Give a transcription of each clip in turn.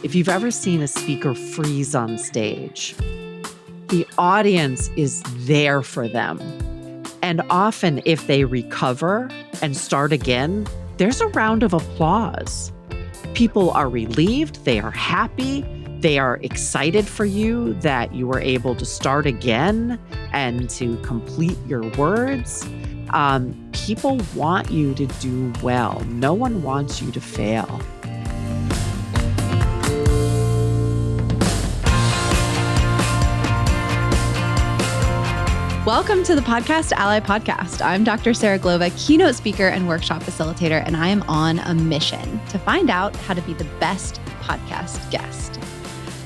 If you've ever seen a speaker freeze on stage, the audience is there for them. And often if they recover and start again, there's a round of applause. People are relieved, they are happy, they are excited for you that you were able to start again and to complete your words. People want you to do well. No one wants you to fail. Welcome to the Podcast Ally Podcast. I'm Dr. Sarah Glova, keynote speaker and workshop facilitator, and I am on a mission to find out how to be the best podcast guest.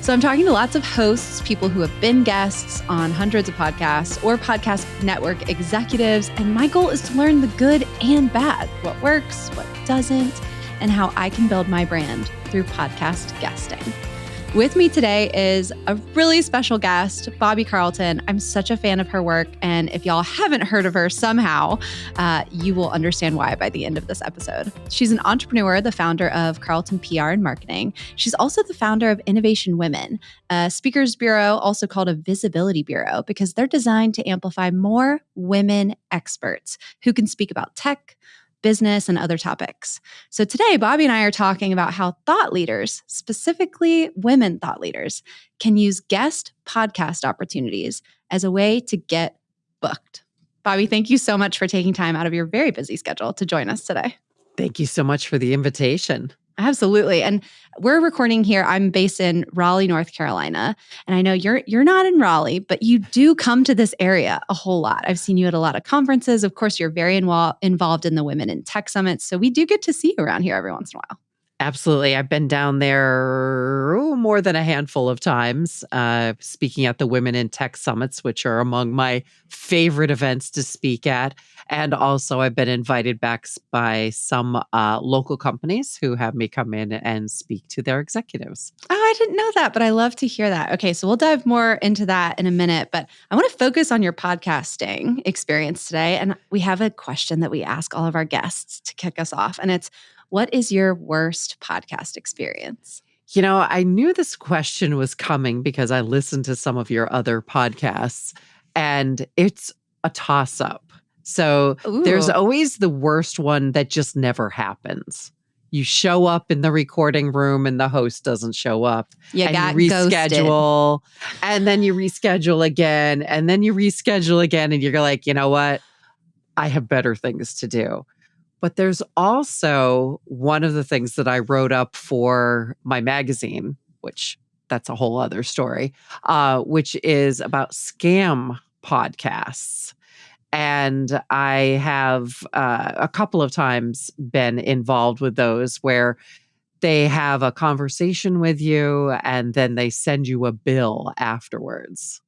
So I'm talking to lots of hosts, people who have been guests on hundreds of podcasts or podcast network executives, and my goal is to learn the good and bad, what works, what doesn't, and how I can build my brand through podcast guesting. With me today is a really special guest, Bobbie Carlton. I'm such a fan of her work, and if y'all haven't heard of her somehow, you will understand why by the end of this episode. She's an entrepreneur, the founder of Carlton PR and Marketing. She's also the founder of Innovation Women, a speakers bureau, also called a visibility bureau, because they're designed to amplify more women experts who can speak about tech, business, and other topics. So today, Bobbie and I are talking about how thought leaders, specifically women thought leaders, can use guest podcast opportunities as a way to get booked. Bobbie, thank you so much for taking time out of your very busy schedule to join us today. Thank you so much for the invitation. Absolutely. And we're recording here. I'm based in Raleigh, North Carolina. And I know you're not in Raleigh, but you do come to this area a whole lot. I've seen you at a lot of conferences. Of course, you're very involved in the Women in Tech Summits. So we do get to see you around here every once in a while. Absolutely. I've been down there more than a handful of times, speaking at the Women in Tech Summits, which are among my favorite events to speak at. And also I've been invited back by some local companies who have me come in and speak to their executives. Oh, I didn't know that, but I love to hear that. Okay, so we'll dive more into that in a minute, but I want to focus on your podcasting experience today. And we have a question that we ask all of our guests to kick us off, and it's, what is your worst podcast experience? You know, I knew this question was coming because I listened to some of your other podcasts, and it's a toss-up. So There's always the worst one that just never happens. You show up in the recording room and the host doesn't show up. You got reschedule, ghosted. And then you reschedule again, and then you reschedule again, and you're like, you know what? I have better things to do. But there's also one of the things that I wrote up for my magazine, which that's a whole other story, which is about scam podcasts. And I have a couple of times been involved with those where they have a conversation with you and then they send you a bill afterwards.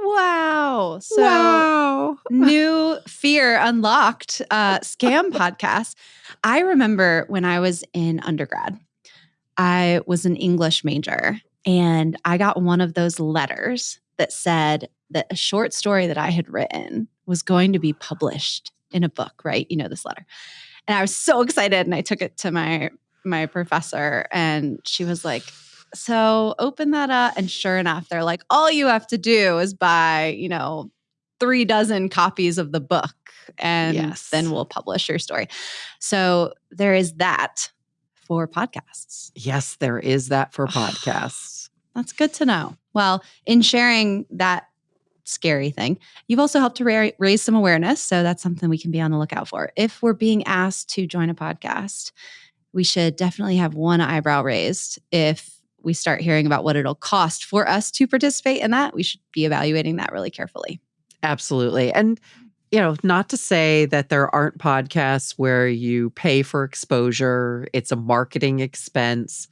Wow. So new fear unlocked, scam podcast. I remember when I was in undergrad, I was an English major, and I got one of those letters that said that a short story that I had written was going to be published in a book, right? You know this letter. And I was so excited, and I took it to my professor, and she was like, so open that up. And sure enough, they're like, all you have to do is buy, 3 dozen copies of the book, and then we'll publish your story. So there is that for podcasts. Yes, there is that for podcasts. That's good to know. Well, in sharing that scary thing, you've also helped to raise some awareness. So that's something we can be on the lookout for. If we're being asked to join a podcast, we should definitely have one eyebrow raised. If we start hearing about what it'll cost for us to participate in that, we should be evaluating that really carefully. Absolutely. And, not to say that there aren't podcasts where you pay for exposure, it's a marketing expense,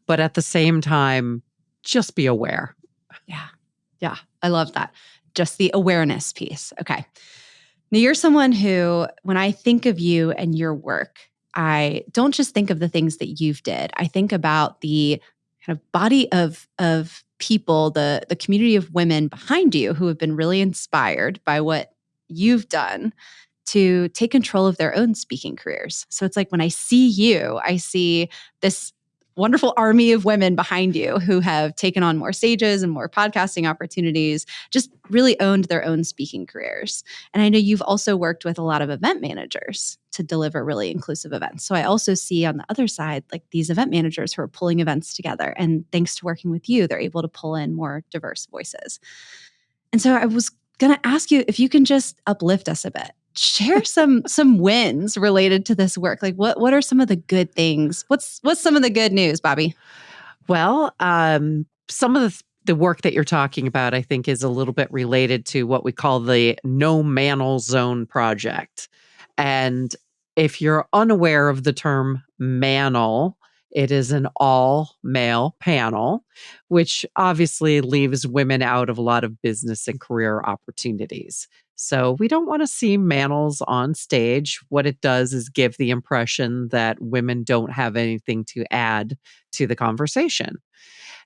but at the same time, just be aware. Yeah. I love that. Just the awareness piece. Okay. Now you're someone who, when I think of you and your work, I don't just think of the things that you've did. I think about the kind of body of people, the community of women behind you who have been really inspired by what you've done to take control of their own speaking careers. So it's like when I see you, I see this wonderful army of women behind you who have taken on more stages and more podcasting opportunities, just really owned their own speaking careers. And I know you've also worked with a lot of event managers to deliver really inclusive events. So I also see on the other side, like these event managers who are pulling events together. And thanks to working with you, they're able to pull in more diverse voices. And so I was going to ask you if you can just uplift us a bit. Share some wins related to this work. Like what are some of the good things? What's some of the good news, Bobbie? Well, some of the work that you're talking about, I think, is a little bit related to what we call the No Manel Zone project. And if you're unaware of the term manel, it is an all-male panel, which obviously leaves women out of a lot of business and career opportunities. So we don't want to see manels on stage. What it does is give the impression that women don't have anything to add to the conversation.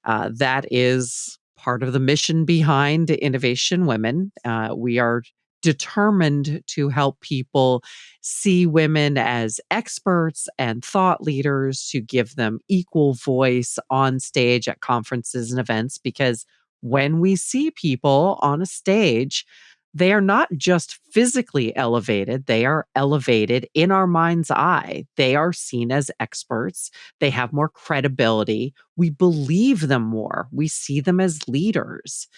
That is part of the mission behind Innovation Women. We are determined to help people see women as experts and thought leaders, to give them equal voice on stage at conferences and events, because when we see people on a stage, they are not just physically elevated, they are elevated in our mind's eye. They are seen as experts. They have more credibility. We believe them more. We see them as leaders.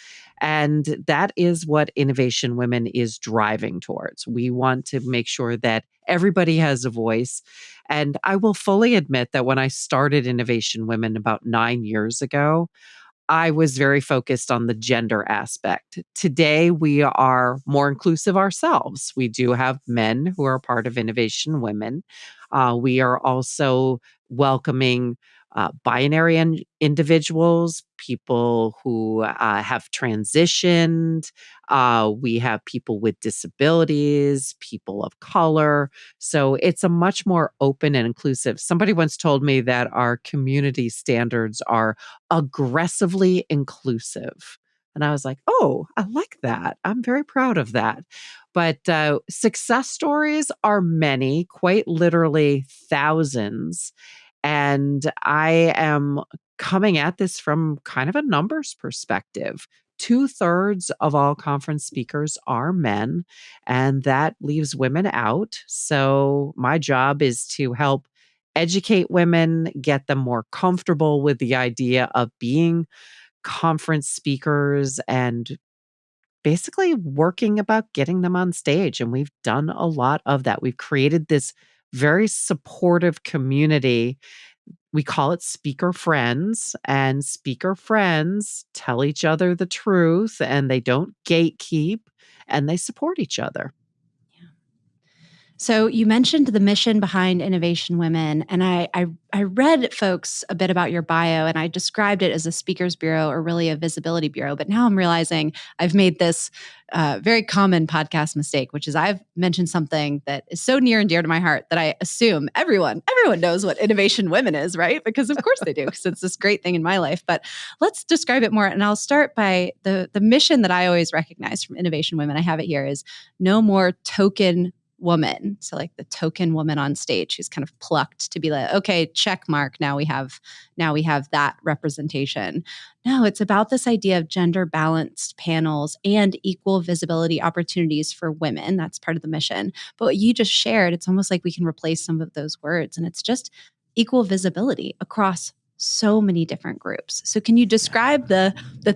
And that is what Innovation Women is driving towards. We want to make sure that everybody has a voice. And I will fully admit that when I started Innovation Women about 9 years ago, I was very focused on the gender aspect. Today, we are more inclusive ourselves. We do have men who are part of Innovation Women. We are also welcoming binary individuals, people who have transitioned. We have people with disabilities, people of color. So it's a much more open and inclusive. Somebody once told me that our community standards are aggressively inclusive. And I was like, oh, I like that. I'm very proud of that. But success stories are many, quite literally thousands. And I am coming at this from kind of a numbers perspective. 2/3 of all conference speakers are men, and that leaves women out. So my job is to help educate women, get them more comfortable with the idea of being conference speakers, and basically working about getting them on stage. And we've done a lot of that. We've created this very supportive community. We call it Speaker Friends, and Speaker Friends tell each other the truth, and they don't gatekeep, and they support each other. So you mentioned the mission behind Innovation Women, and I read folks a bit about your bio, and I described it as a speakers bureau or really a visibility bureau. But now I'm realizing I've made this very common podcast mistake, which is I've mentioned something that is so near and dear to my heart that I assume everyone knows what Innovation Women is, right? Because of course they do, because it's this great thing in my life. But let's describe it more, and I'll start by the mission that I always recognize from Innovation Women. I have it here: is no more token woman. So like the token woman on stage who's kind of plucked to be like, okay, check mark. Now we have that representation. No, it's about this idea of gender balanced panels and equal visibility opportunities for women. That's part of the mission. But what you just shared, it's almost like we can replace some of those words, and it's just equal visibility across so many different groups. So can you describe the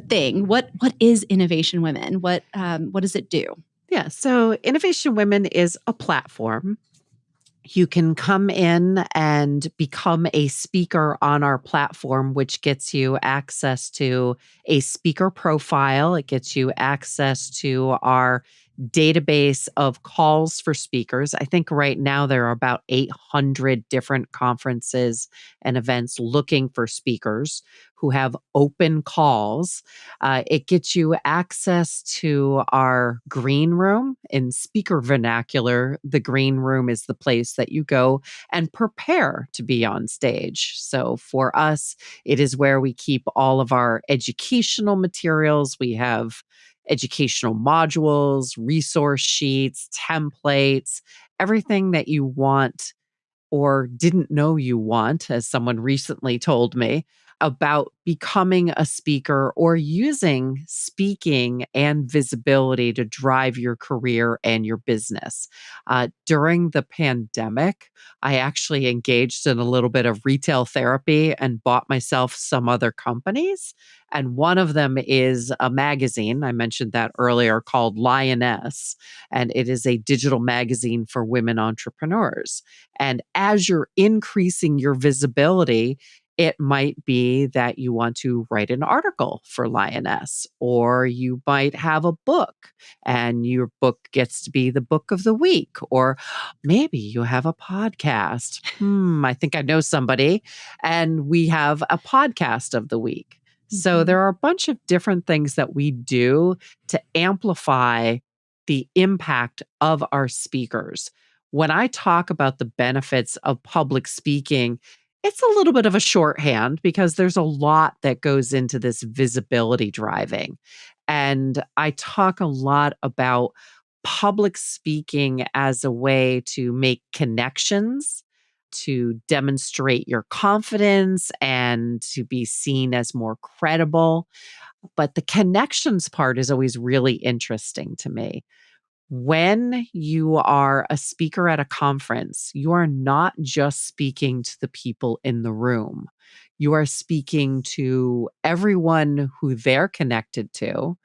thing? What is Innovation Women? What does it do? Yeah. So Innovation Women is a platform. You can come in and become a speaker on our platform, which gets you access to a speaker profile. It gets you access to our database of calls for speakers. I think right now there are about 800 different conferences and events looking for speakers who have open calls. It gets you access to our green room. In speaker vernacular, the green room is the place that you go and prepare to be on stage. So for us, it is where we keep all of our educational materials. We have educational modules, resource sheets, templates, everything that you want or didn't know you want, as someone recently told me, about becoming a speaker or using speaking and visibility to drive your career and your business. During the pandemic, I actually engaged in a little bit of retail therapy and bought myself some other companies. And one of them is a magazine, I mentioned that earlier, called Lioness. And it is a digital magazine for women entrepreneurs. And as you're increasing your visibility, it might be that you want to write an article for Lioness, or you might have a book and your book gets to be the book of the week, or maybe you have a podcast. I think I know somebody, and we have a podcast of the week. So there are a bunch of different things that we do to amplify the impact of our speakers. When I talk about the benefits of public speaking, it's a little bit of a shorthand because there's a lot that goes into this visibility driving. And I talk a lot about public speaking as a way to make connections, to demonstrate your confidence, and to be seen as more credible. But the connections part is always really interesting to me. When you are a speaker at a conference, you are not just speaking to the people in the room. You are speaking to everyone who they're connected to.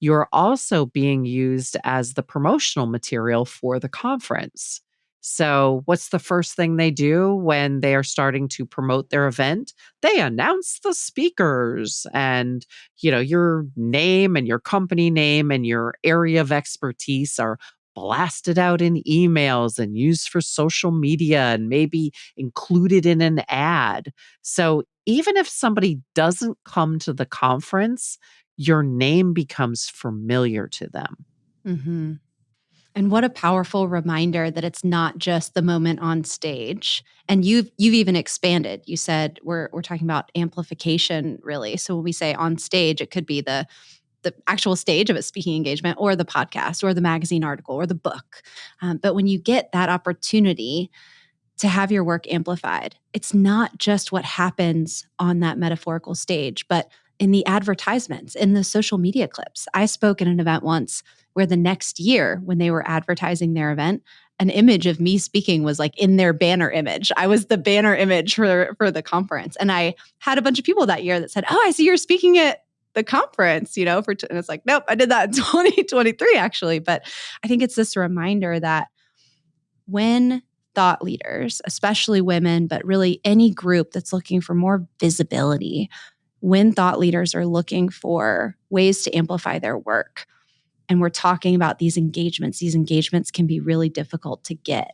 You're also being used as the promotional material for the conference. So, what's the first thing they do when they are starting to promote their event? They announce the speakers, and your name and your company name and your area of expertise are blasted out in emails and used for social media and maybe included in an ad. So, even if somebody doesn't come to the conference, your name becomes familiar to them. Mm-hmm. And what a powerful reminder that it's not just the moment on stage. And you've even expanded. You said we're talking about amplification, really. So when we say on stage, it could be the actual stage of a speaking engagement, or the podcast, or the magazine article, or the book. But when you get that opportunity to have your work amplified, it's not just what happens on that metaphorical stage, but in the advertisements, in the social media clips. I spoke at an event once where the next year, when they were advertising their event, an image of me speaking was like in their banner image. I was the banner image for the conference. And I had a bunch of people that year that said, "Oh, I see you're speaking at the conference," and it's like, nope, I did that in 2023 actually. But I think it's this reminder that when thought leaders, especially women, but really any group that's looking for more visibility, when thought leaders are looking for ways to amplify their work, and we're talking about these engagements can be really difficult to get.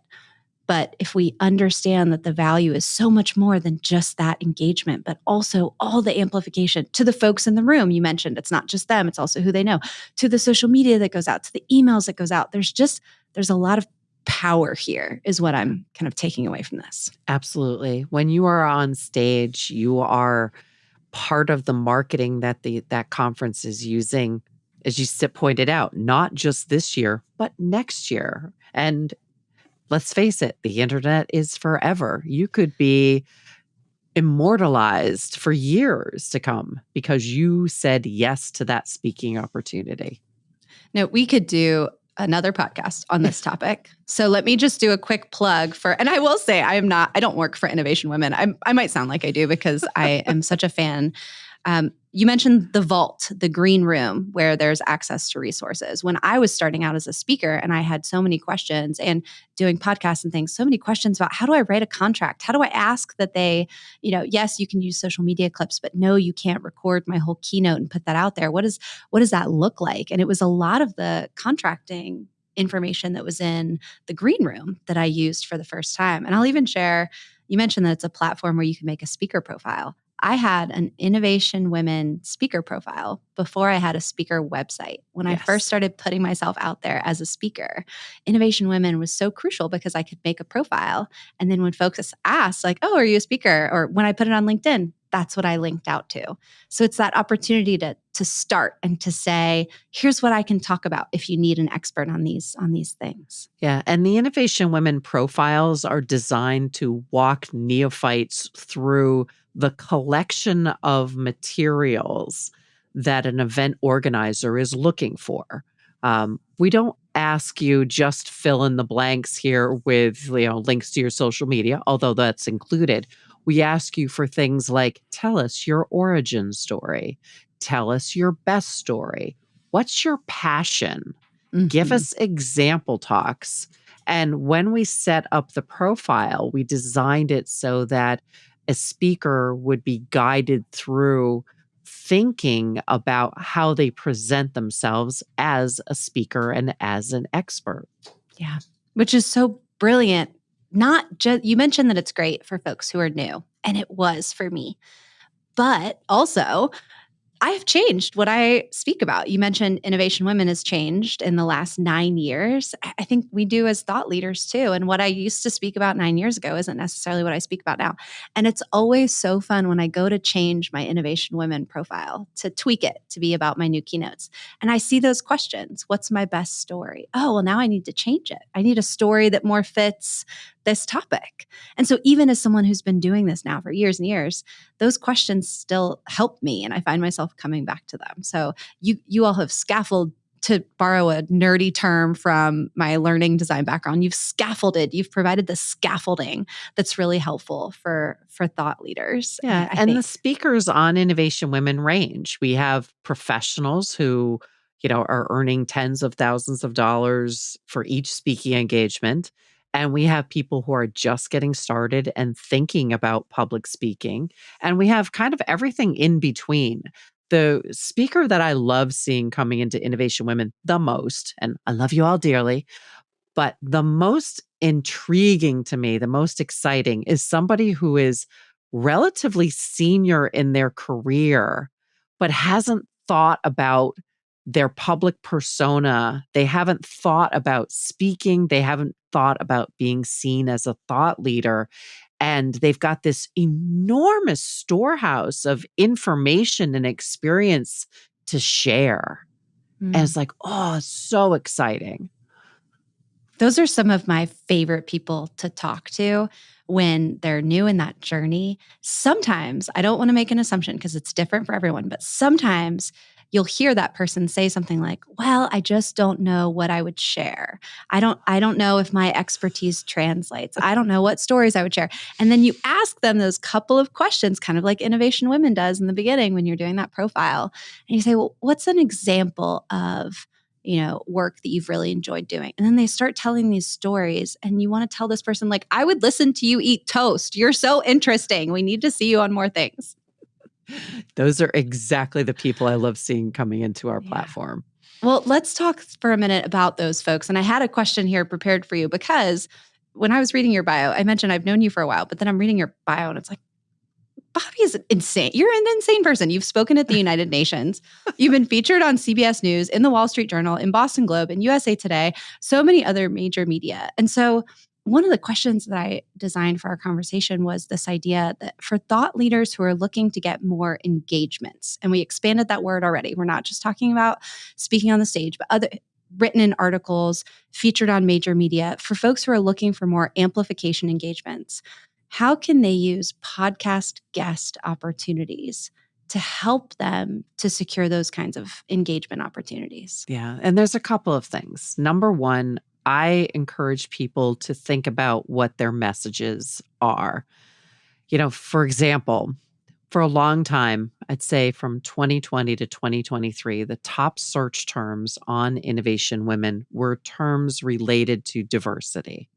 But if we understand that the value is so much more than just that engagement, but also all the amplification to the folks in the room, you mentioned it's not just them, it's also who they know, to the social media that goes out, to the emails that goes out. There's a lot of power here, is what I'm kind of taking away from this. Absolutely. When you are on stage, you are part of the marketing that that conference is using, as you pointed out, not just this year, but next year. And let's face it, the internet is forever. You could be immortalized for years to come because you said yes to that speaking opportunity. Now, we could do another podcast on this topic. So let me just do a quick plug and I will say I don't work for Innovation Women. I might sound like I do because I am such a fan. You mentioned the vault, the green room, where there's access to resources. When I was starting out as a speaker and I had so many questions and doing podcasts and things, so many questions about how do I write a contract? How do I ask that they, yes, you can use social media clips, but no, you can't record my whole keynote and put that out there. What does that look like? And it was a lot of the contracting information that was in the green room that I used for the first time. And I'll even share, you mentioned that it's a platform where you can make a speaker profile. I had an Innovation Women speaker profile before I had a speaker website. When I first started putting myself out there as a speaker, Innovation Women was so crucial because I could make a profile. And then when folks asked like, "Oh, are you a speaker?" Or when I put it on LinkedIn, that's what I linked out to. So it's that opportunity to start and to say, here's what I can talk about if you need an expert on these things. Yeah. And the Innovation Women profiles are designed to walk neophytes through the collection of materials that an event organizer is looking for. We don't ask you just fill in the blanks here with links to your social media, although that's included. We ask you for things like tell us your origin story, tell us your best story, what's your passion? Give Mhm. us example talks. And when we set up the profile, we designed it so that a speaker would be guided through thinking about how they present themselves as a speaker and as an expert. Yeah, which is so brilliant. Not just, you mentioned that it's great for folks who are new, and it was for me. But also, I have changed what I speak about. You mentioned Innovation Women has changed in the last 9 years. I think we do as thought leaders too. And what I used to speak about 9 years ago isn't necessarily what I speak about now. And it's always so fun when I go to change my Innovation Women profile, to tweak it to be about my new keynotes. And I see those questions. What's my best story? Oh, well, now I need to change it. I need a story that more fits this topic. And so even as someone who's been doing this now for years and years, those questions still help me, and I find myself coming back to them. So you all have scaffolded, to borrow a nerdy term from my learning design background. You've scaffolded, you've provided the scaffolding that's really helpful for thought leaders. Yeah. I And think. the speakers on Innovation Women range. We have professionals who, are earning tens of thousands of dollars for each speaking engagement. And we have people who are just getting started and thinking about public speaking. And we have kind of everything in between. The speaker that I love seeing coming into Innovation Women the most, and I love you all dearly, but the most intriguing to me, the most exciting is somebody who is relatively senior in their career, but hasn't thought about their public persona. They haven't thought about speaking. They haven't thought about being seen as a thought leader. And they've got this enormous storehouse of information and experience to share. And it's like, oh, so exciting. Those are some of my favorite people to talk to when they're new in that journey. Sometimes, I don't want to make an assumption because it's different for everyone, but sometimes you'll hear that person say something like, "Well, I just don't know what I would share. I don't know if my expertise translates. I don't know what stories I would share." And then you ask them those couple of questions, kind of like Innovation Women does in the beginning when you're doing that profile. And you say, "Well, what's an example of work that you've really enjoyed doing?" And then they start telling these stories, and you want to tell this person, like, "I would listen to you eat toast. You're so interesting. We need to see you on more things." Those are exactly the people I love seeing coming into our platform. Well, let's talk for a minute about those folks. And I had a question here prepared for you because when I was reading your bio, I mentioned I've known you for a while, but then I'm reading your bio and it's like, Bobbie is insane. You're an insane person. You've spoken at the United Nations. You've been featured on CBS News, in the Wall Street Journal, in Boston Globe, in USA Today, so many other major media. And so one of the questions that I designed for our conversation was this idea that for thought leaders who are looking to get more engagements, and we expanded that word already. We're not just talking about speaking on the stage, but other written in articles, featured on major media. For folks who are looking for more amplification engagements, how can they use podcast guest opportunities to help them to secure those kinds of engagement opportunities? Yeah. And there's a couple of things. Number one, I encourage people to think about what their messages are. For example, for a long time, I'd say from 2020 to 2023, the top search terms on Innovation Women were terms related to diversity.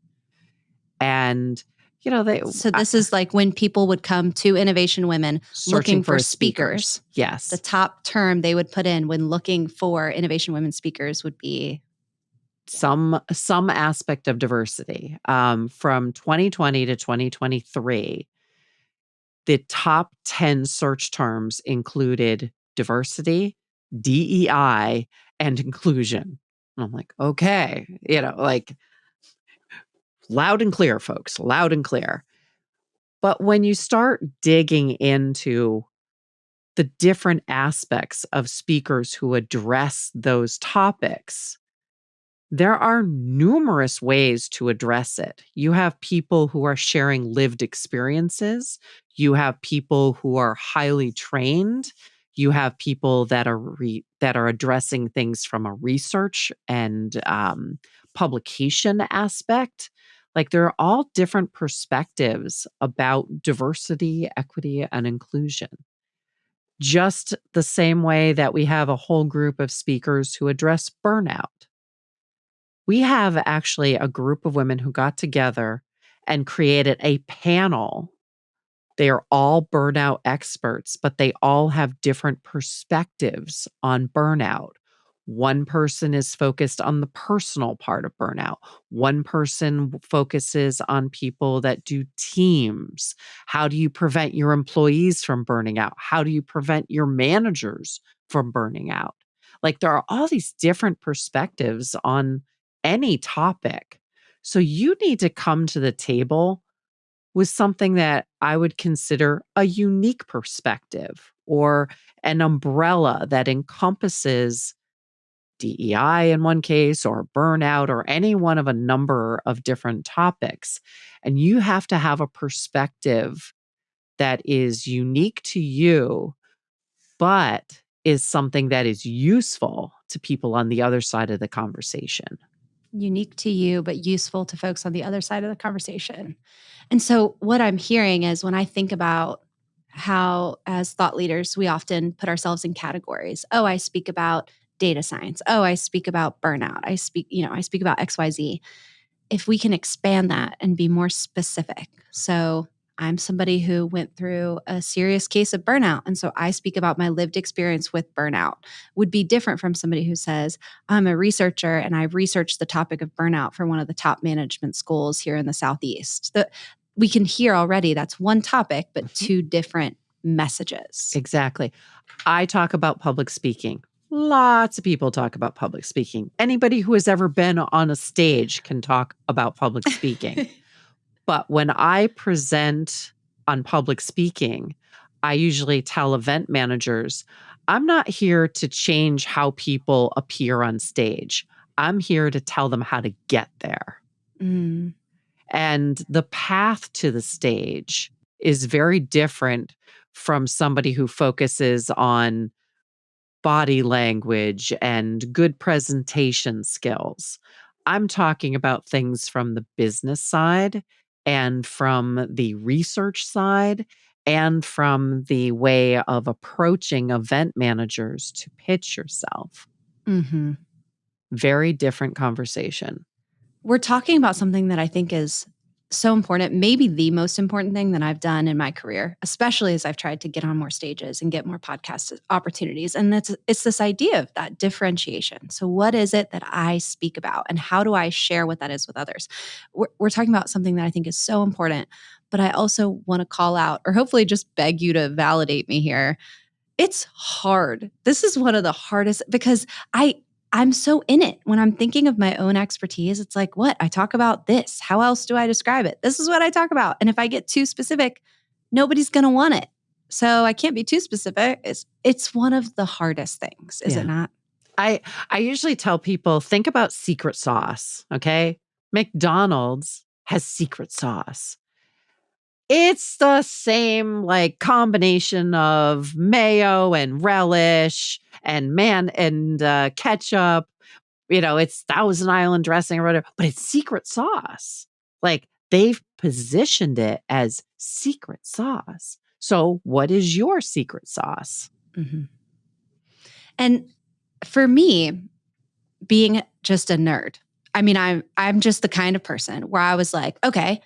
And So this is like when people would come to Innovation Women looking for speakers. Yes. The top term they would put in when looking for Innovation Women speakers would be some aspect of diversity. From 2020 to 2023, the top 10 search terms included diversity, DEI, and inclusion. And I'm like, okay, like loud and clear, folks, loud and clear. But when you start digging into the different aspects of speakers who address those topics, there are numerous ways to address it. You have people who are sharing lived experiences. You have people who are highly trained. You have people that are addressing things from a research and publication aspect. Like there are all different perspectives about diversity, equity, and inclusion. Just the same way that we have a whole group of speakers who address burnout. We have actually a group of women who got together and created a panel. They are all burnout experts, but they all have different perspectives on burnout. One person is focused on the personal part of burnout. One person focuses on people that do teams. How do you prevent your employees from burning out? How do you prevent your managers from burning out? Like there are all these different perspectives on any topic. So you need to come to the table with something that I would consider a unique perspective or an umbrella that encompasses DEI in one case or burnout or any one of a number of different topics. And you have to have a perspective that is unique to you, but is something that is useful to people on the other side of the conversation. Unique to you, but useful to folks on the other side of the conversation. And so, what I'm hearing is when I think about how, as thought leaders, we often put ourselves in categories. Oh, I speak about data science. Oh, I speak about burnout. I speak about XYZ. If we can expand that and be more specific. So, I'm somebody who went through a serious case of burnout. And so I speak about my lived experience with burnout, would be different from somebody who says, I'm a researcher and I've researched the topic of burnout for one of the top management schools here in the Southeast. We can hear already that's one topic, but two different messages. Exactly. I talk about public speaking. Lots of people talk about public speaking. Anybody who has ever been on a stage can talk about public speaking. But when I present on public speaking, I usually tell event managers, I'm not here to change how people appear on stage. I'm here to tell them how to get there. Mm. And the path to the stage is very different from somebody who focuses on body language and good presentation skills. I'm talking about things from the business side and from the research side and from the way of approaching event managers to pitch yourself. Mm-hmm. Very different conversation. We're talking about something that I think is so important, maybe the most important thing that I've done in my career, especially as I've tried to get on more stages and get more podcast opportunities. And it's this idea of that differentiation. So what is it that I speak about and how do I share what that is with others? We're talking about something that I think is so important, but I also want to call out or hopefully just beg you to validate me here. It's hard. This is one of the hardest because I'm so in it. When I'm thinking of my own expertise, it's like, what? I talk about this. How else do I describe it? This is what I talk about. And if I get too specific, nobody's going to want it. So I can't be too specific. It's one of the hardest things, is it not? I usually tell people, think about secret sauce, okay? McDonald's has secret sauce. It's the same like combination of mayo and relish and ketchup. It's Thousand Island dressing or whatever, but it's secret sauce. Like they've positioned it as secret sauce. So what is your secret sauce? Mm-hmm. And for me, being just a nerd, I mean, I'm just the kind of person where I was like, okay,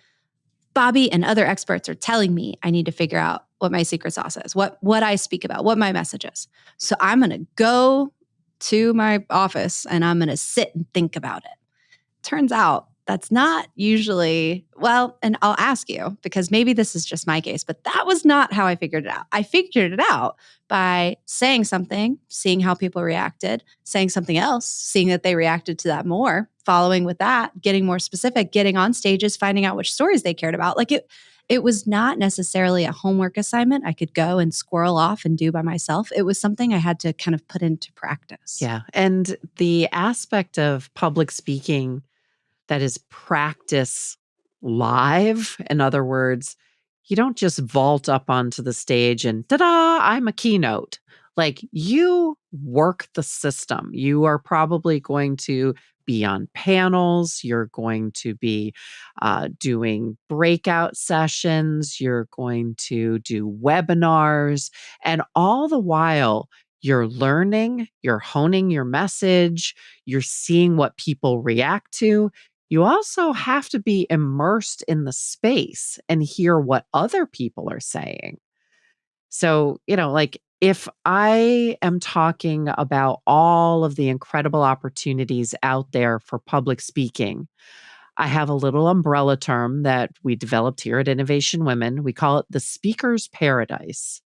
Bobbie and other experts are telling me I need to figure out what my secret sauce is, what I speak about, what my message is. So I'm going to go to my office and I'm going to sit and think about it. Turns out that's not usually, and I'll ask you because maybe this is just my case, but that was not how I figured it out. I figured it out by saying something, seeing how people reacted, saying something else, seeing that they reacted to that more, following with that, getting more specific, getting on stages, finding out which stories they cared about. it was not necessarily a homework assignment I could go and squirrel off and do by myself. It was something I had to kind of put into practice. Yeah. And the aspect of public speaking that is practice live, in other words, you don't just vault up onto the stage and ta-da, I'm a keynote. Like you work the system. You are probably going to be on panels. You're going to be doing breakout sessions. You're going to do webinars. And all the while, you're learning, you're honing your message, you're seeing what people react to. You also have to be immersed in the space and hear what other people are saying. So, like if I am talking about all of the incredible opportunities out there for public speaking, I have a little umbrella term that we developed here at Innovation Women. We call it the speaker's paradise.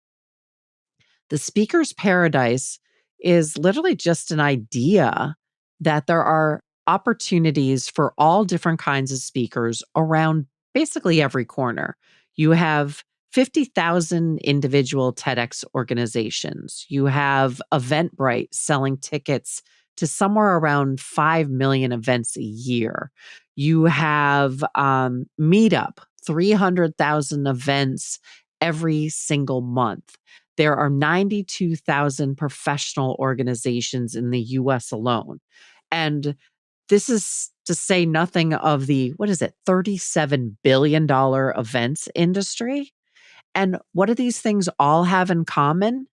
The speaker's paradise is literally just an idea that there are opportunities for all different kinds of speakers around basically every corner. You have 50,000 individual TEDx organizations. You have Eventbrite selling tickets to somewhere around 5 million events a year. You have Meetup, 300,000 events every single month. There are 92,000 professional organizations in the US alone. And this is to say nothing of the, what is it, $37 billion events industry. And what do these things all have in common?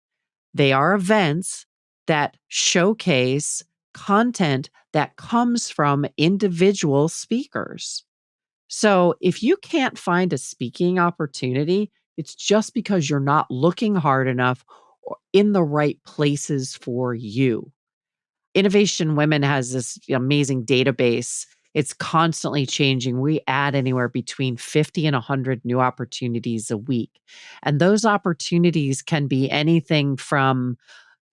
They are events that showcase content that comes from individual speakers. So if you can't find a speaking opportunity, it's just because you're not looking hard enough or in the right places for you. Innovation Women has this amazing database. It's constantly changing. We add anywhere between 50 and 100 new opportunities a week. And those opportunities can be anything from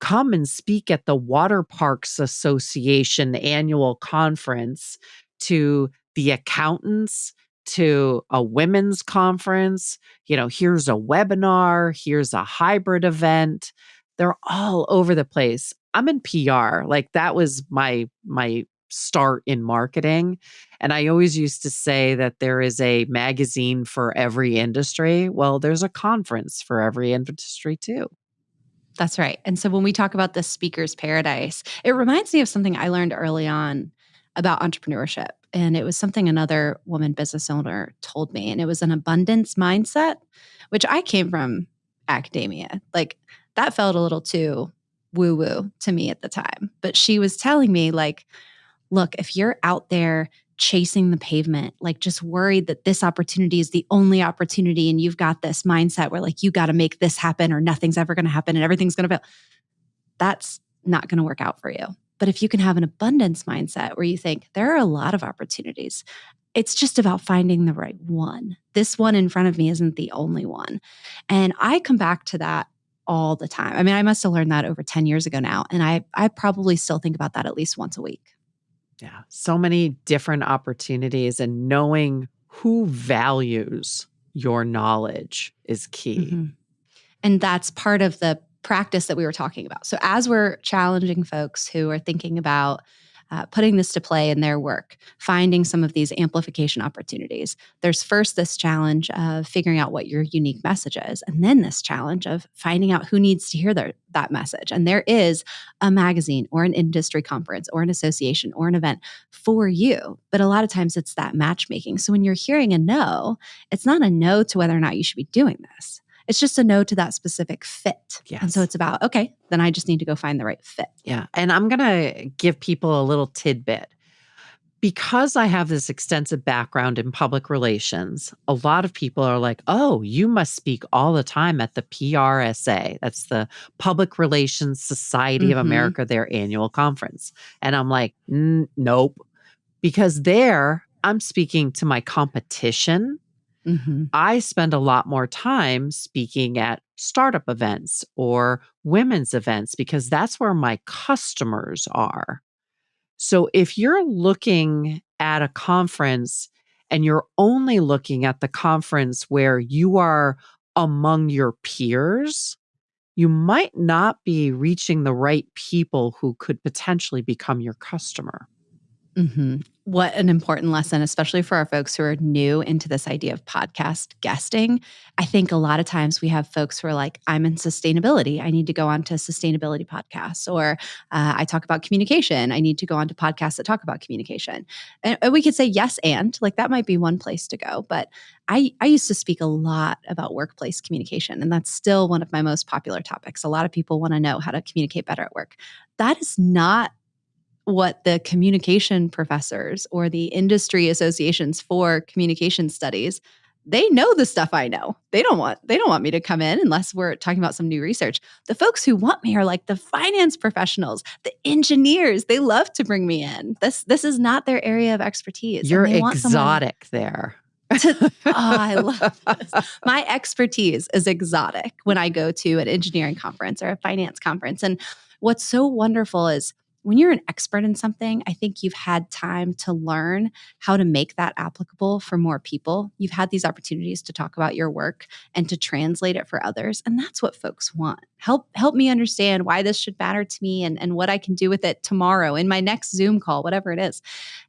come and speak at the Water Parks Association annual conference to the accountants to a women's conference. Here's a webinar, here's a hybrid event. They're all over the place. I'm in PR. Like that was my start in marketing. And I always used to say that there is a magazine for every industry. Well, there's a conference for every industry too. That's right. And so when we talk about the speaker's paradise, it reminds me of something I learned early on about entrepreneurship. And it was something another woman business owner told me. And it was an abundance mindset, which I came from academia. Like that felt a little too woo-woo to me at the time. But she was telling me, like, look, if you're out there chasing the pavement, like just worried that this opportunity is the only opportunity and you've got this mindset where like you got to make this happen or nothing's ever going to happen and everything's going to fail, that's not going to work out for you. But if you can have an abundance mindset where you think there are a lot of opportunities, it's just about finding the right one. This one in front of me isn't the only one. And I come back to that all the time. I mean, I must have learned that over 10 years ago now. And I probably still think about that at least once a week. Yeah, so many different opportunities, and knowing who values your knowledge is key. Mm-hmm. And that's part of the practice that we were talking about. So as we're challenging folks who are thinking about putting this to play in their work, finding some of these amplification opportunities, there's first this challenge of figuring out what your unique message is, and then this challenge of finding out who needs to hear that message. And there is a magazine or an industry conference or an association or an event for you. But a lot of times it's that matchmaking. So when you're hearing a no, it's not a no to whether or not you should be doing this. It's just a no to that specific fit. Yes. And so it's about, okay, then I just need to go find the right fit. Yeah. And I'm going to give people a little tidbit. Because I have this extensive background in public relations, a lot of people are like, oh, you must speak all the time at the PRSA. That's the Public Relations Society of America, their annual conference. And I'm like, nope. Because there, I'm speaking to my competition. Mm-hmm. I spend a lot more time speaking at startup events or women's events because that's where my customers are. So if you're looking at a conference and you're only looking at the conference where you are among your peers, you might not be reaching the right people who could potentially become your customer. What an important lesson, especially for our folks who are new into this idea of podcast guesting. I think a lot of times we have folks who are like, I'm in sustainability. I need to go on to sustainability podcasts. Or I talk about communication. I need to go on to podcasts that talk about communication. And we could say yes, and like that might be one place to go. But I used to speak a lot about workplace communication, and that's still one of my most popular topics. A lot of people want to know how to communicate better at work. That is not what the communication professors or the industry associations for communication studies, they know the stuff I know. They don't want me to come in unless we're talking about some new research. The folks who want me are like the finance professionals, the engineers. They love to bring me in. This is not their area of expertise. You're and they want exotic there. I love this. My expertise is exotic when I go to an engineering conference or a finance conference. And what's so wonderful is when you're an expert in something, I think you've had time to learn how to make that applicable for more people. You've had these opportunities to talk about your work and to translate it for others. And that's what folks want. Help me understand why this should matter to me and what I can do with it tomorrow in my next Zoom call, whatever it is.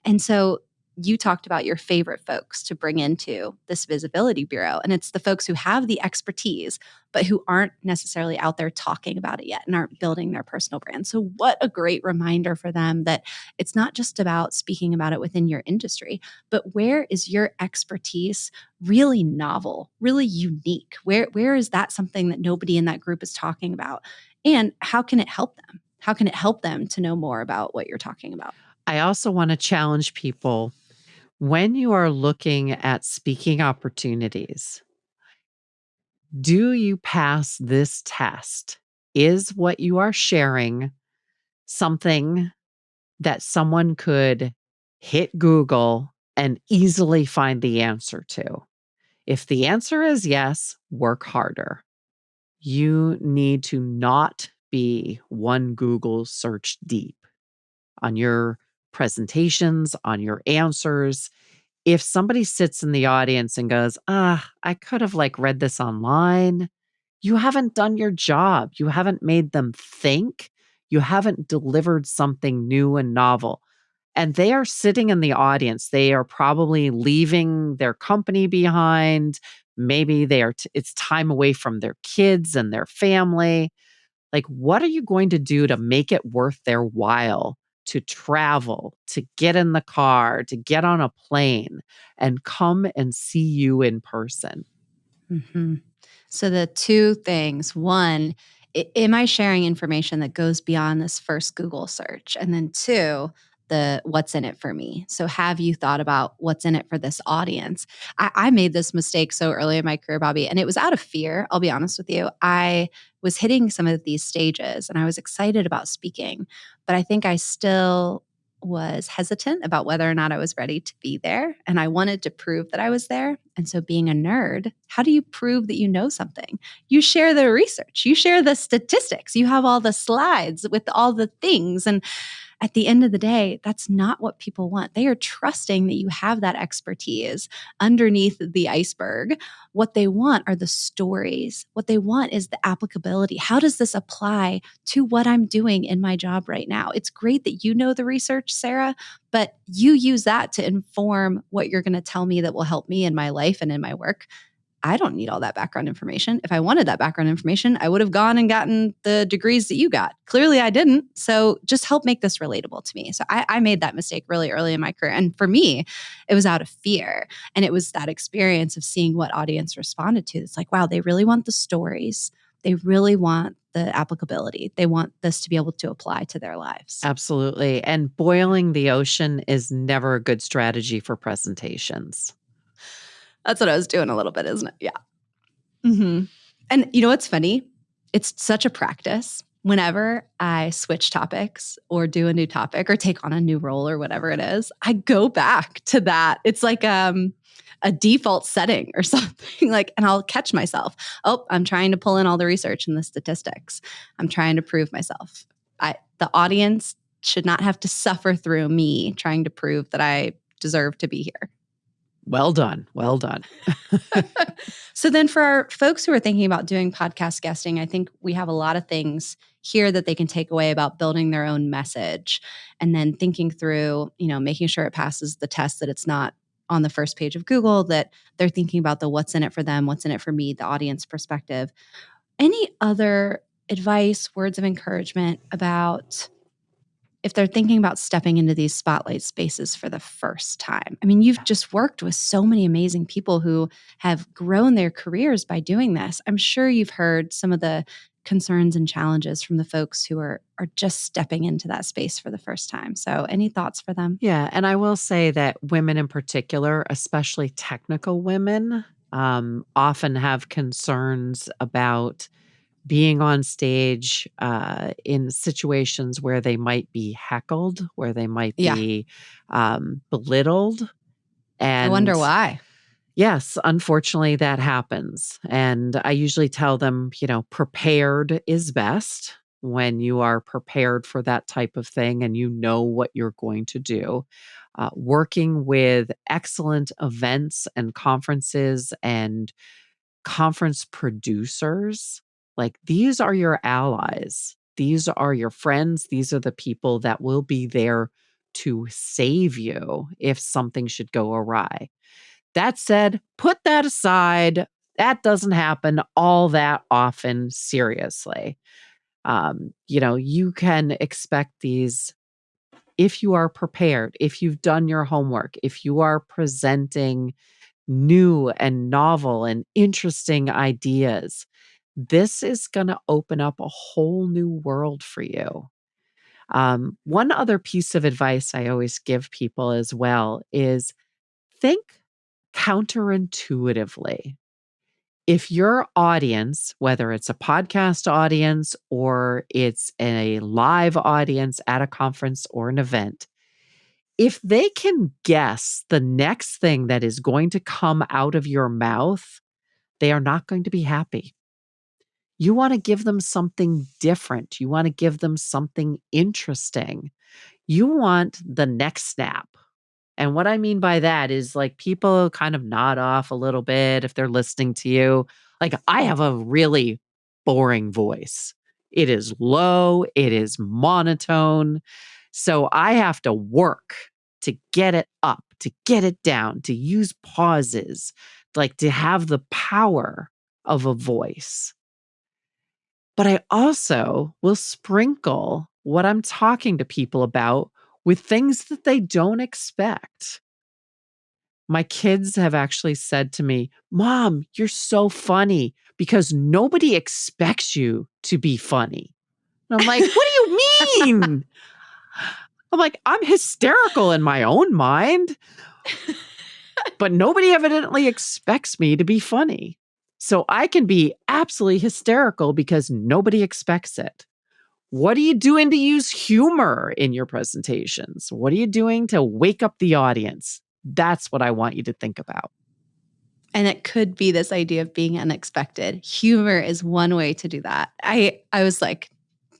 And so you talked about your favorite folks to bring into this visibility bureau. And it's the folks who have the expertise, but who aren't necessarily out there talking about it yet and aren't building their personal brand. So what a great reminder for them that it's not just about speaking about it within your industry, but where is your expertise really novel, really unique? Where is that something that nobody in that group is talking about? And how can it help them? How can it help them to know more about what you're talking about? I also want to challenge people when you are looking at speaking opportunities. Do you pass this test? Is what you are sharing something that someone could hit Google and easily find the answer to? If the answer is yes, work harder. You need to not be one Google search deep on your presentations, on your answers. If somebody sits in the audience and goes, I could have read this online, you haven't done your job. You haven't made them think. You haven't delivered something new and novel. And they are sitting in the audience. They are probably leaving their company behind. Maybe it's time away from their kids and their family. What are you going to do to make it worth their while to travel, to get in the car, to get on a plane and come and see you in person? Mm-hmm. So the two things, one, am I sharing information that goes beyond this first Google search? And then two, the what's in it for me. So have you thought about what's in it for this audience? I made this mistake so early in my career, Bobbie, and it was out of fear. I'll be honest with you. I was hitting some of these stages and I was excited about speaking, but I think I still was hesitant about whether or not I was ready to be there. And I wanted to prove that I was there. And so, being a nerd, how do you prove that you know something? You share the research, you share the statistics, you have all the slides with all the things. And at the end of the day, that's not what people want. They are trusting that you have that expertise underneath the iceberg. What they want are the stories. What they want is the applicability. How does this apply to what I'm doing in my job right now? It's great that you know the research, Sarah, but you use that to inform what you're going to tell me that will help me in my life and in my work. I don't need all that background information. If I wanted that background information, I would have gone and gotten the degrees that you got. Clearly, I didn't. So just help make this relatable to me. So I made that mistake really early in my career. And for me, it was out of fear. And it was that experience of seeing what audience responded to. It's like, wow, they really want the stories. They really want the applicability. They want this to be able to apply to their lives. Absolutely. And boiling the ocean is never a good strategy for presentations. That's what I was doing a little bit, isn't it? Yeah. Mm-hmm. And you know what's funny? It's such a practice. Whenever I switch topics or do a new topic or take on a new role or whatever it is, I go back to that. It's like a default setting or something and I'll catch myself. Oh, I'm trying to pull in all the research and the statistics. I'm trying to prove myself. The audience should not have to suffer through me trying to prove that I deserve to be here. Well done. Well done. So then for our folks who are thinking about doing podcast guesting, I think we have a lot of things here that they can take away about building their own message and then thinking through, making sure it passes the test, that it's not on the first page of Google, that they're thinking about the what's in it for them, what's in it for me, the audience perspective. Any other advice, words of encouragement about if they're thinking about stepping into these spotlight spaces for the first time? I mean, you've just worked with so many amazing people who have grown their careers by doing this. I'm sure you've heard some of the concerns and challenges from the folks who are just stepping into that space for the first time. So any thoughts for them? Yeah. And I will say that women in particular, especially technical women, often have concerns about being on stage in situations where they might be heckled, where they might Yeah. be belittled. I wonder And why. yes, unfortunately, that happens. And I usually tell them, prepared is best. When you are prepared for that type of thing and you know what you're going to do. Working with excellent events and conferences and conference producers, like these are your allies. These are your friends. These are the people that will be there to save you if something should go awry. That said, put that aside. That doesn't happen all that often, seriously. You can expect these if you are prepared, if you've done your homework, if you are presenting new and novel and interesting ideas. This is going to open up a whole new world for you. One other piece of advice I always give people as well is think counterintuitively. If your audience, whether it's a podcast audience or it's a live audience at a conference or an event, if they can guess the next thing that is going to come out of your mouth, they are not going to be happy. You want to give them something different. You want to give them something interesting. You want the next snap. And what I mean by that is like people kind of nod off a little bit if they're listening to you. Like I have a really boring voice. It is low, it is monotone. So I have to work to get it up, to get it down, to use pauses, like to have the power of a voice. But I also will sprinkle what I'm talking to people about with things that they don't expect. My kids have actually said to me, "Mom, you're so funny because nobody expects you to be funny." And I'm like, "What do you mean?" I'm like, "I'm hysterical in my own mind, but nobody evidently expects me to be funny. So I can be absolutely hysterical because nobody expects it." What are you doing to use humor in your presentations? What are you doing to wake up the audience? That's what I want you to think about. And it could be this idea of being unexpected. Humor is one way to do that. I was like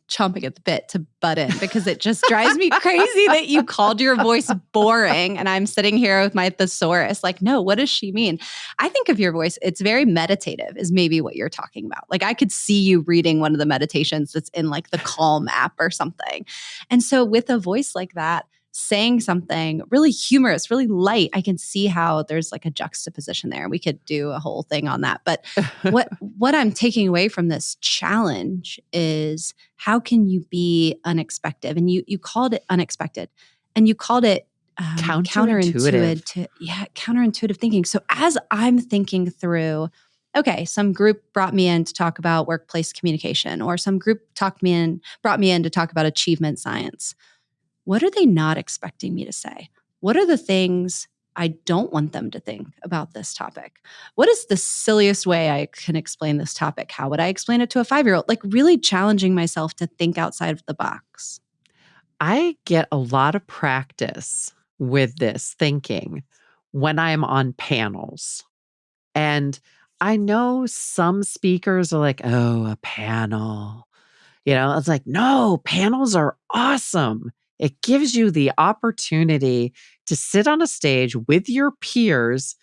chomping at the bit to butt in because it just drives me crazy that you called your voice boring and I'm sitting here with my thesaurus like, no, what does she mean? I think of your voice, it's very meditative is maybe what you're talking about. Like I could see you reading one of the meditations that's in like the Calm app or something. And so with a voice like that, saying something really humorous, really light, I can see how there's like a juxtaposition there. We could do a whole thing on that. But what I'm taking away from this challenge is how can you be unexpected? And you called it unexpected, and you called it counterintuitive. Counterintuitive thinking. So as I'm thinking through, okay, some group brought me in to talk about workplace communication, or some group brought me in to talk about achievement science. What are they not expecting me to say? What are the things I don't want them to think about this topic? What is the silliest way I can explain this topic? How would I explain it to a 5-year-old? Like really challenging myself to think outside of the box. I get a lot of practice with this thinking when I'm on panels. And I know some speakers are like, "Oh, a panel." It's like, no, panels are awesome. It gives you the opportunity to sit on a stage with your peers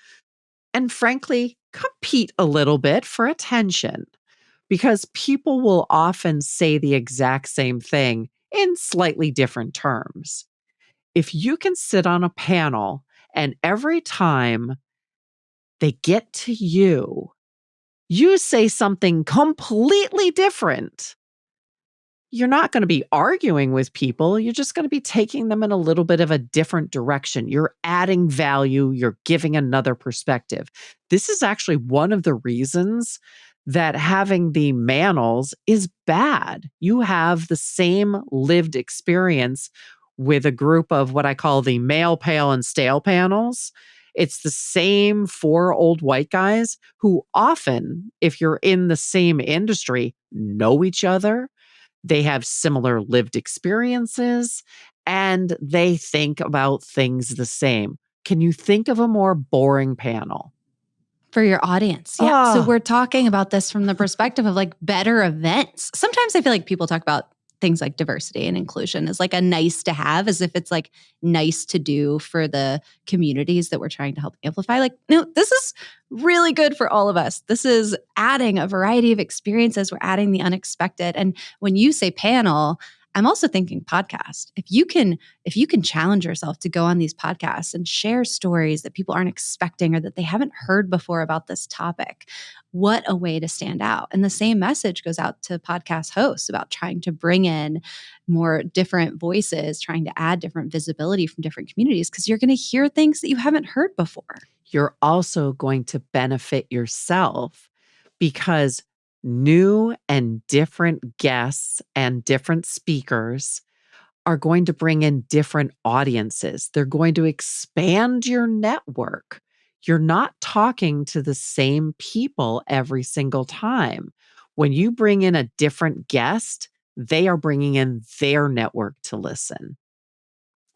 and frankly, compete a little bit for attention because people will often say the exact same thing in slightly different terms. If you can sit on a panel and every time they get to you say something completely different, you're not going to be arguing with people. You're just going to be taking them in a little bit of a different direction. You're adding value. You're giving another perspective. This is actually one of the reasons that having the manels is bad. You have the same lived experience with a group of what I call the male, pale, and stale panels. It's the same four old white guys who often, if you're in the same industry, know each other. They have similar lived experiences and they think about things the same. Can you think of a more boring panel? For your audience. Yeah. So we're talking about this from the perspective of like better events. Sometimes I feel like people talk about things like diversity and inclusion as like a nice to have, as if it's like nice to do for the communities that we're trying to help amplify. Like, no, this is really good for all of us. This is adding a variety of experiences. We're adding the unexpected. And when you say panel, I'm also thinking podcast. If you can challenge yourself to go on these podcasts and share stories that people aren't expecting or that they haven't heard before about this topic, what a way to stand out. And the same message goes out to podcast hosts about trying to bring in more different voices, trying to add different visibility from different communities, because you're going to hear things that you haven't heard before. You're also going to benefit yourself because new and different guests and different speakers are going to bring in different audiences. They're going to expand your network. You're not talking to the same people every single time. When you bring in a different guest, they are bringing in their network to listen.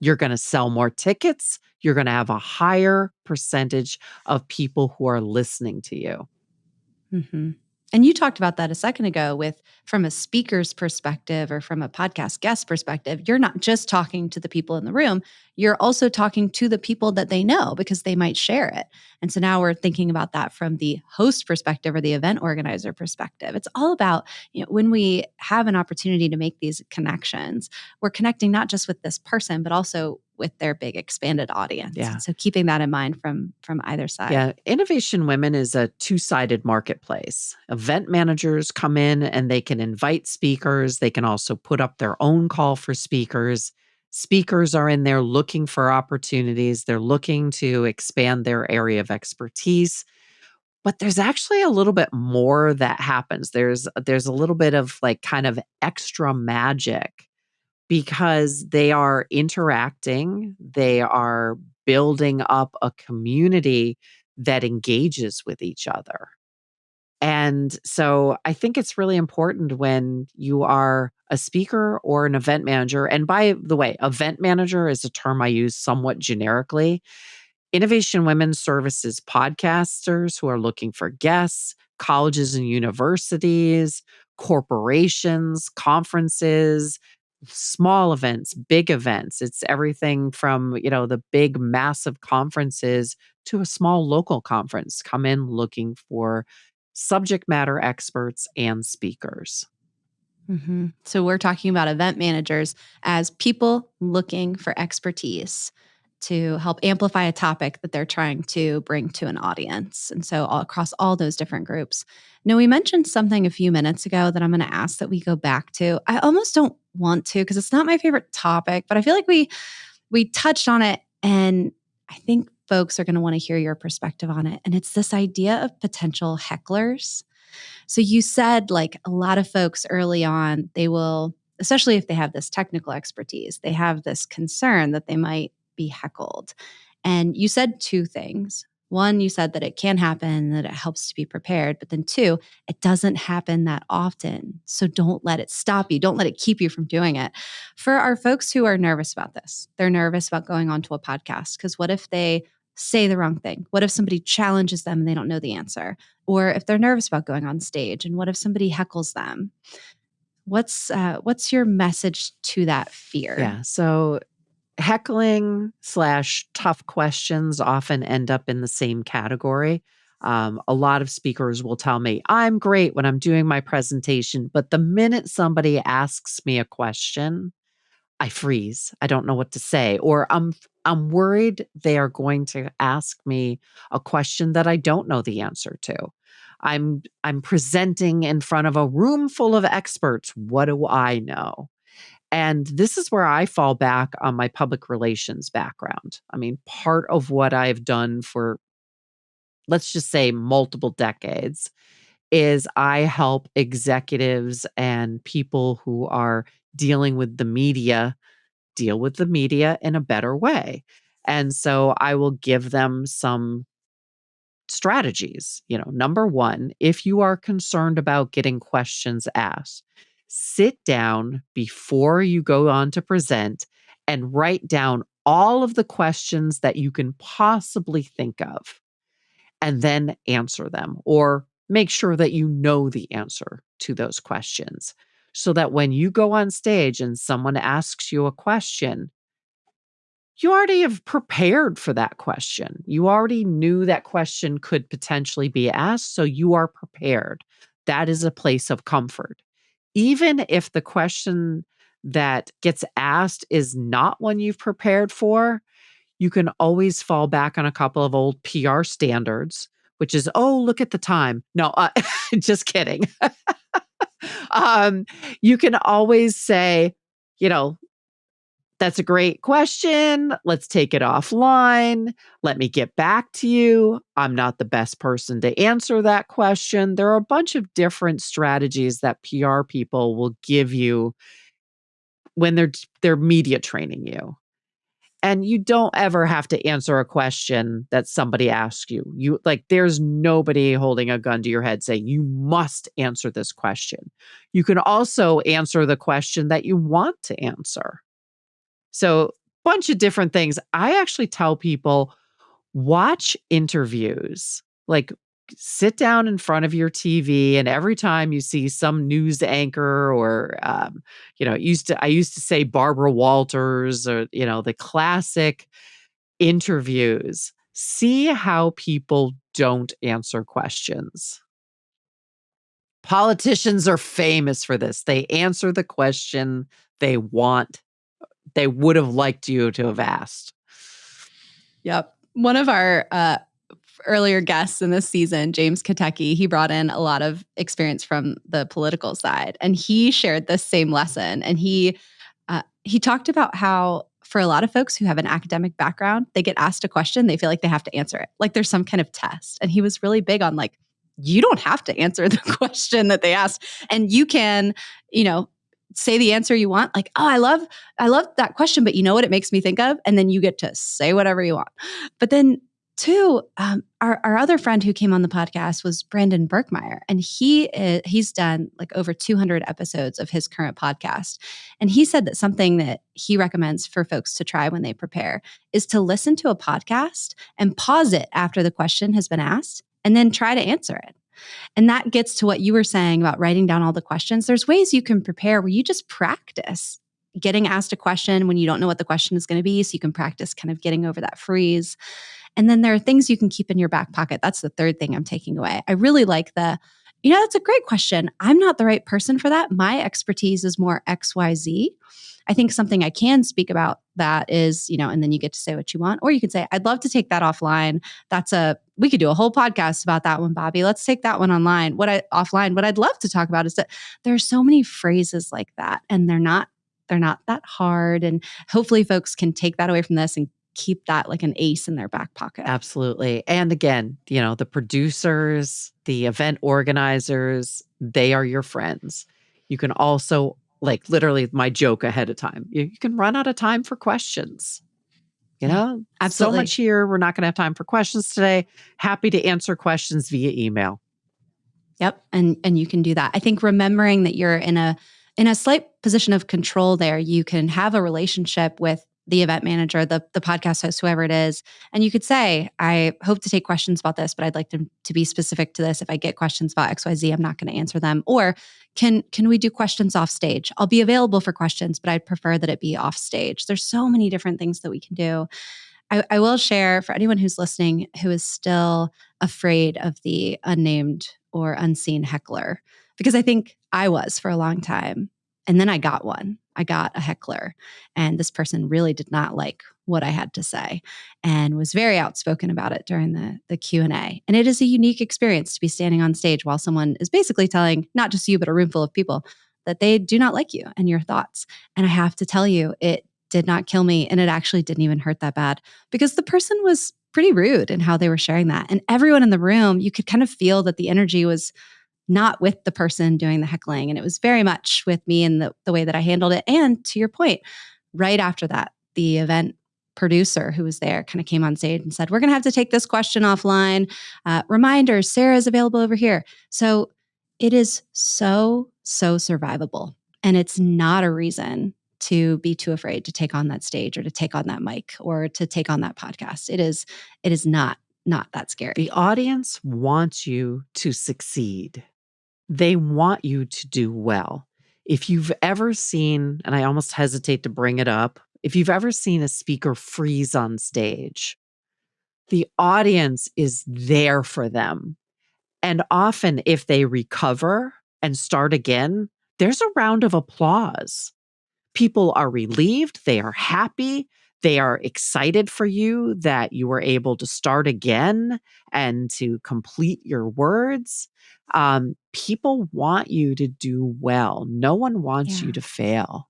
You're going to sell more tickets. You're going to have a higher percentage of people who are listening to you. Mm-hmm. And you talked about that a second ago with from a speaker's perspective or from a podcast guest perspective, you're not just talking to the people in the room, you're also talking to the people that they know because they might share it. And so now we're thinking about that from the host perspective or the event organizer perspective. It's all about, when we have an opportunity to make these connections, we're connecting not just with this person, but also with their big expanded audience. Yeah. So keeping that in mind from either side. Yeah. Innovation Women is a two-sided marketplace. Event managers come in and they can invite speakers. They can also put up their own call for speakers. Speakers are in there looking for opportunities. They're looking to expand their area of expertise. But there's actually a little bit more that happens. There's a little bit of like kind of extra magic because they are interacting, they are building up a community that engages with each other. And so I think it's really important when you are a speaker or an event manager. And by the way, event manager is a term I use somewhat generically. Innovation Women services podcasters who are looking for guests, colleges and universities, corporations, conferences, small events, big events. It's everything from, the big massive conferences to a small local conference. Come in looking for subject matter experts and speakers. Mm-hmm. So we're talking about event managers as people looking for expertise to help amplify a topic that they're trying to bring to an audience. And so across all those different groups. Now, we mentioned something a few minutes ago that I'm going to ask that we go back to. I almost don't want to because it's not my favorite topic, but I feel like we touched on it, and I think folks are going to want to hear your perspective on it. And it's this idea of potential hecklers. So you said like a lot of folks early on, they will, especially if they have this technical expertise, they have this concern that they might be heckled. And you said two things. One, you said that it can happen, that it helps to be prepared. But then two, it doesn't happen that often. So don't let it stop you. Don't let it keep you from doing it. For our folks who are nervous about this, they're nervous about going onto a podcast because what if they say the wrong thing? What if somebody challenges them and they don't know the answer? Or if they're nervous about going on stage, and what if somebody heckles them? What's your message to that fear? Yeah. So heckling/tough questions often end up in the same category. A lot of speakers will tell me, I'm great when I'm doing my presentation, but the minute somebody asks me a question, I freeze. I don't know what to say, or I'm worried they are going to ask me a question that I don't know the answer to. I'm presenting in front of a room full of experts. What do I know? And this is where I fall back on my public relations background. I mean, part of what I've done for, let's just say, multiple decades is I help executives and people who are dealing with the media deal with the media in a better way. And so I will give them some strategies. Number one, if you are concerned about getting questions asked, sit down before you go on to present and write down all of the questions that you can possibly think of and then answer them, or make sure that you know the answer to those questions so that when you go on stage and someone asks you a question, you already have prepared for that question. You already knew that question could potentially be asked, so you are prepared. That is a place of comfort. Even if the question that gets asked is not one you've prepared for, you can always fall back on a couple of old PR standards, which is, oh, look at the time. No, just kidding. You can always say, you know, that's a great question. Let's take it offline. Let me get back to you. I'm not the best person to answer that question. There are a bunch of different strategies that PR people will give you when they're media training you. And you don't ever have to answer a question that somebody asks you. There's nobody holding a gun to your head saying you must answer this question. You can also answer the question that you want to answer. So, bunch of different things. I actually tell people, watch interviews. Sit down in front of your TV, and every time you see some news anchor or, I used to say Barbara Walters, or, the classic interviews, see how people don't answer questions. Politicians are famous for this. They answer the question they would have liked you to have asked. Yep. One of our earlier guests in this season, James Katecki, he brought in a lot of experience from the political side, and he shared this same lesson. And he talked about how for a lot of folks who have an academic background, they get asked a question, they feel like they have to answer it. Like there's some kind of test. And he was really big on you don't have to answer the question that they asked. And you can, say the answer you want. Like, oh, I love that question, but you know what it makes me think of? And then you get to say whatever you want. But then two, our other friend who came on the podcast was Brandon Berkmeyer, and he's done over 200 episodes of his current podcast. And he said that something that he recommends for folks to try when they prepare is to listen to a podcast and pause it after the question has been asked and then try to answer it. And that gets to what you were saying about writing down all the questions. There's ways you can prepare where you just practice getting asked a question when you don't know what the question is going to be. So you can practice kind of getting over that freeze. And then there are things you can keep in your back pocket. That's the third thing I'm taking away. I really like that's a great question. I'm not the right person for that. My expertise is more XYZ. I think something I can speak about that is, and then you get to say what you want, or you can say, I'd love to take that offline. We could do a whole podcast about that one, Bobbie. Let's take that one offline. What I'd love to talk about is that there are so many phrases like that, and they're not that hard. And hopefully folks can take that away from this and keep that like an ace in their back pocket. Absolutely. And again, the producers, the event organizers, they are your friends. You can also, literally my joke ahead of time, you can run out of time for questions. Absolutely. So much here. We're not going to have time for questions today. Happy to answer questions via email. Yep. And you can do that. I think remembering that you're in a slight position of control there, you can have a relationship with the event manager, the podcast host, whoever it is, and you could say, I hope to take questions about this, but I'd like them to be specific to this. If I get questions about XYZ, I'm not going to answer them. Or can we do questions off stage? I'll be available for questions, but I'd prefer that it be off stage. There's so many different things that we can do. I will share for anyone who's listening who is still afraid of the unnamed or unseen heckler, because I think I was for a long time. And then I got one. I got a heckler, and this person really did not like what I had to say and was very outspoken about it during the Q&A. And it is a unique experience to be standing on stage while someone is basically telling not just you, but a room full of people that they do not like you and your thoughts. And I have to tell you, it did not kill me. And it actually didn't even hurt that bad because the person was pretty rude in how they were sharing that. And everyone in the room, you could kind of feel that the energy was not with the person doing the heckling. And it was very much with me and the way that I handled it. And to your point, right after that, the event producer who was there kind of came on stage and said, we're going to have to take this question offline. Reminders, Sarah is available over here. So it is so survivable. And it's not a reason to be too afraid to take on that stage or to take on that mic or to take on that podcast. It is not that scary. The audience wants you to succeed. They want you to do well. If you've ever seen, and I almost hesitate to bring it up, if you've ever seen a speaker freeze on stage, the audience is there for them. And often if they recover and start again, there's a round of applause. People are relieved. They are happy. They are excited for you that you were able to start again and to complete your words. People want you to do well. No one wants you to fail.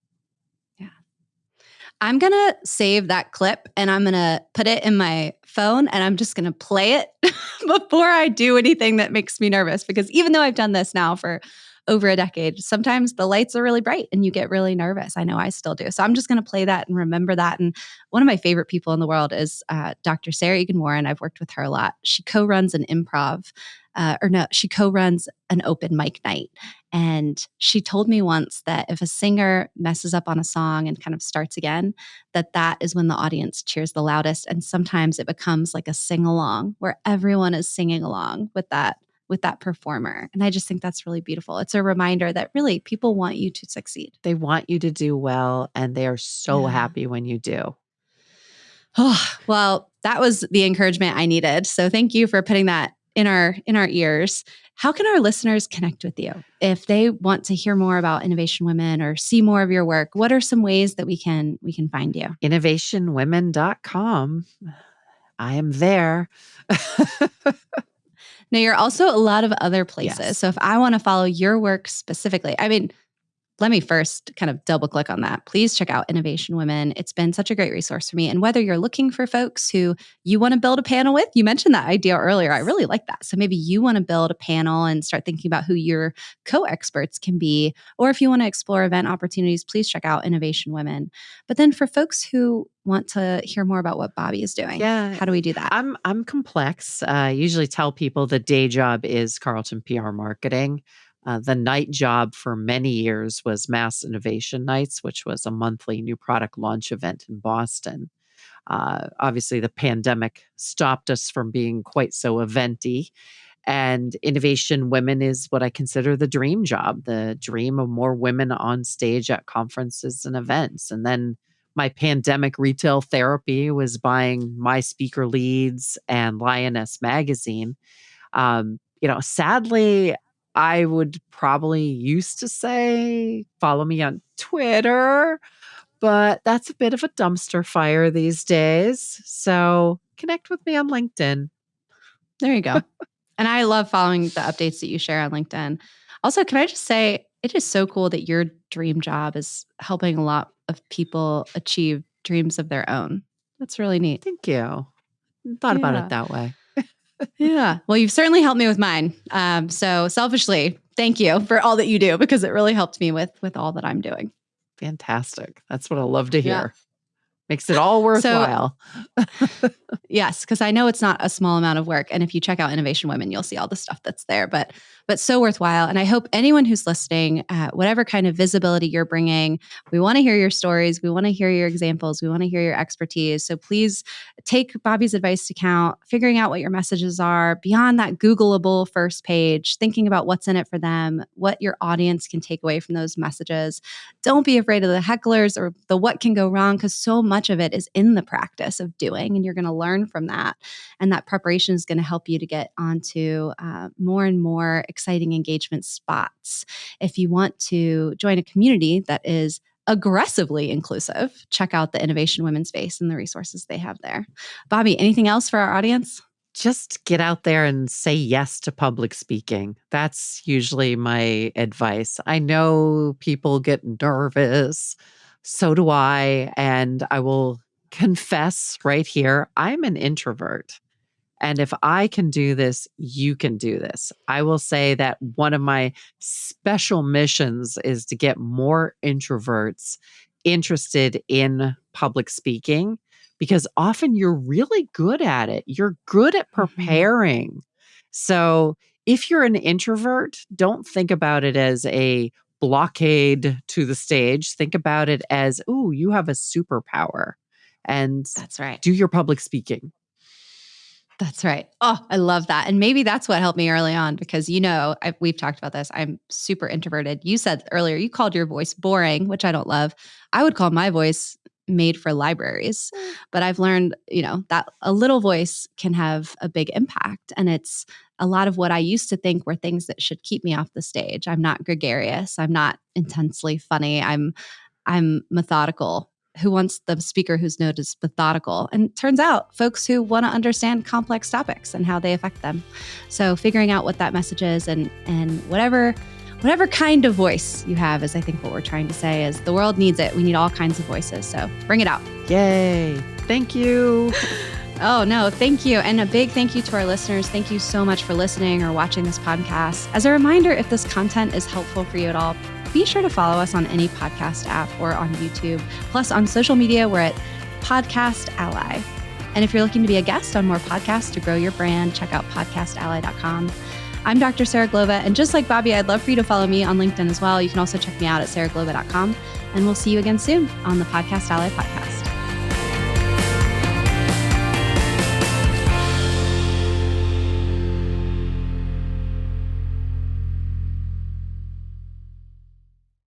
Yeah. I'm going to save that clip and I'm going to put it in my phone and I'm just going to play it before I do anything that makes me nervous. Because even though I've done this now for over a decade, sometimes the lights are really bright and you get really nervous. I know I still do. So I'm just going to play that and remember that. And one of my favorite people in the world is Dr. Sarah Egan-Warren. I've worked with her a lot. She co-runs an she co-runs an open mic night. And she told me once that if a singer messes up on a song and kind of starts again, that is when the audience cheers the loudest. And sometimes it becomes like a sing-along where everyone is singing along with that performer. And I just think that's really beautiful. It's a reminder that really people want you to succeed. They want you to do well, and they are so happy when you do. Oh, well, that was the encouragement I needed. So thank you for putting that in our ears. How can our listeners connect with you? If they want to hear more about Innovation Women or see more of your work, what are some ways that we can find you? Innovationwomen.com. I am there. Now, you're also a lot of other places. Yes. So if I want to follow your work specifically, let me first kind of double click on that. Please check out Innovation Women. It's been such a great resource for me. And whether you're looking for folks who you want to build a panel with, you mentioned that idea earlier. I really like that. So maybe you want to build a panel and start thinking about who your co-experts can be. Or if you want to explore event opportunities, please check out Innovation Women. But then for folks who want to hear more about what Bobbie is doing, how do we do that? I'm complex. I usually tell people the day job is Carlton PR marketing. The night job for many years was Mass Innovation Nights, which was a monthly new product launch event in Boston. Obviously, the pandemic stopped us from being quite so eventy. And Innovation Women is what I consider the dream job, the dream of more women on stage at conferences and events. And then my pandemic retail therapy was buying My Speaker Leads and Lioness Magazine. Sadly, I would probably used to say, follow me on Twitter, but that's a bit of a dumpster fire these days. So connect with me on LinkedIn. There you go. And I love following the updates that you share on LinkedIn. Also, can I just say, it is so cool that your dream job is helping a lot of people achieve dreams of their own. That's really neat. Thank you. Thought about it that way. Yeah. Well, you've certainly helped me with mine. So selfishly, thank you for all that you do, because it really helped me with all that I'm doing. Fantastic. That's what I love to hear. Makes it all worthwhile. Yes, because I know it's not a small amount of work. And if you check out Innovation Women, you'll see all the stuff that's there. But but so worthwhile. And I hope anyone who's listening, whatever kind of visibility you're bringing, we want to hear your stories. We want to hear your examples. We want to hear your expertise. So please take Bobbie's advice to account, figuring out what your messages are beyond that Googleable first page, thinking about what's in it for them, what your audience can take away from those messages. Don't be afraid of the hecklers or the what can go wrong, because so much of it is in the practice of doing, and you're going to learn from that. And that preparation is going to help you to get onto more and more exciting engagement spots. If you want to join a community that is aggressively inclusive, check out the Innovation Women's Space and the resources they have there. Bobbie, anything else for our audience? Just get out there and say yes to public speaking. That's usually my advice. I know people get nervous. So do I. And I will confess right here, I'm an introvert. And if I can do this, you can do this. I will say that one of my special missions is to get more introverts interested in public speaking, because often you're really good at it. You're good at preparing. So if you're an introvert, don't think about it as a blockade to the stage. Think about it as, ooh, you have a superpower. And That's right. do your public speaking. That's right. Oh, I love that. And maybe that's what helped me early on, because, we've talked about this. I'm super introverted. You said earlier, you called your voice boring, which I don't love. I would call my voice made for libraries. But I've learned, that a little voice can have a big impact. And it's a lot of what I used to think were things that should keep me off the stage. I'm not gregarious. I'm not intensely funny. I'm methodical. Who wants the speaker who's known as methodical? And it turns out folks who want to understand complex topics and how they affect them. So figuring out what that message is and whatever kind of voice you have is, I think, what we're trying to say is the world needs it. We need all kinds of voices. So bring it out. Yay. Thank you. Oh, no, thank you. And a big thank you to our listeners. Thank you so much for listening or watching this podcast. As a reminder, if this content is helpful for you at all, be sure to follow us on any podcast app or on YouTube. Plus, on social media, we're at Podcast Ally. And if you're looking to be a guest on more podcasts to grow your brand, check out podcastally.com. I'm Dr. Sarah Glova, and just like Bobbie, I'd love for you to follow me on LinkedIn as well. You can also check me out at sarahglova.com, and we'll see you again soon on the Podcast Ally podcast.